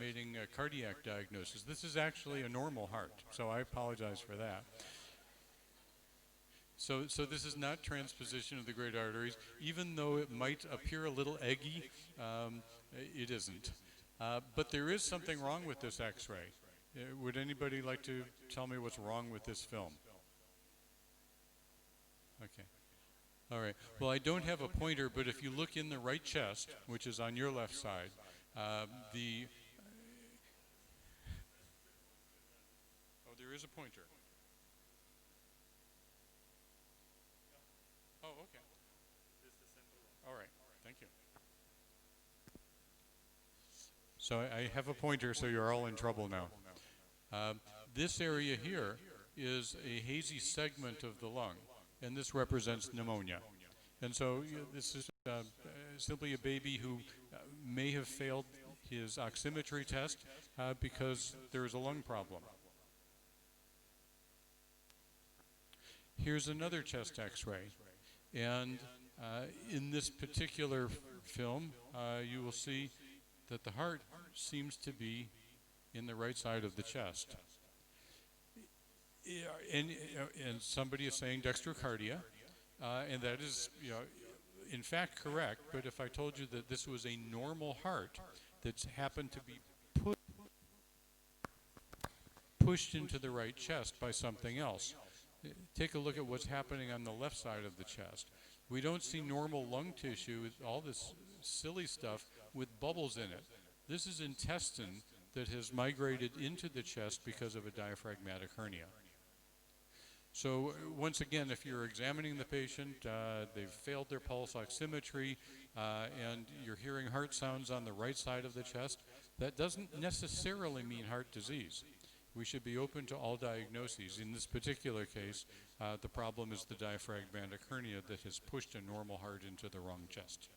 estimating a cardiac diagnosis. This is actually a normal heart, so I apologize for that. So this is not transposition of the great arteries. Even though it might appear a little eggy, it isn't. But there is something wrong with this X-ray. Would anybody like to tell me what's wrong with this film? Okay. All right. Well, I don't have a pointer, but if you look in the right chest, which is on your left side, the... Oh, there is a pointer. Oh, okay. All right. Thank you. So I have a pointer, so you're all in trouble now. This area here is a hazy segment of the lung, and this represents pneumonia. And so this is simply a baby who may have failed his oximetry test because there is a lung problem. Here's another chest X-ray. And in this particular film, you will see that the heart seems to be in the right side of the chest. And somebody is saying dextrocardia, and that is, in fact correct, but if I told you that this was a normal heart that's happened to be pushed into the right chest by something else, take a look at what's happening on the left side of the chest. We don't see normal lung tissue with all this silly stuff with bubbles in it. This is intestine that has migrated into the chest because of a diaphragmatic hernia. So once again, if you're examining the patient, they've failed their pulse oximetry, and you're hearing heart sounds on the right side of the chest, that doesn't necessarily mean heart disease. We should be open to all diagnoses. In this particular case, the problem is the diaphragmatic hernia that has pushed a normal heart into the wrong chest.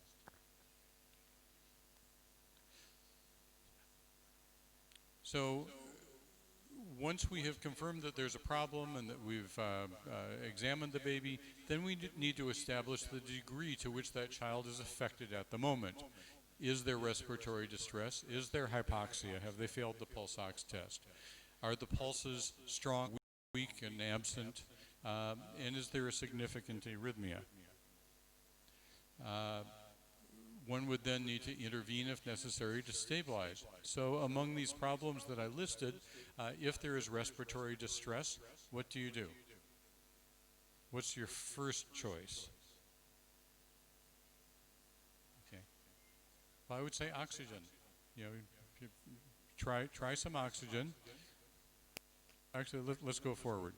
So once we have confirmed that there's a problem and that we've examined the baby, then we need to establish the degree to which that child is affected at the moment. Is there respiratory distress? Is there hypoxia? Have they failed the pulse ox test? Are the pulses strong, weak, and absent? And is there a significant arrhythmia? One would then need to intervene if necessary to stabilize. So among these problems that I listed, if there is respiratory distress, what do you do? What's your first choice? Okay. Well, I would say oxygen. Try some oxygen. Actually, let's go forward.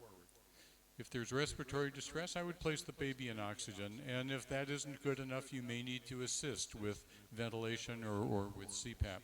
If there's respiratory distress, I would place the baby in oxygen, and if that isn't good enough, you may need to assist with ventilation or with CPAP.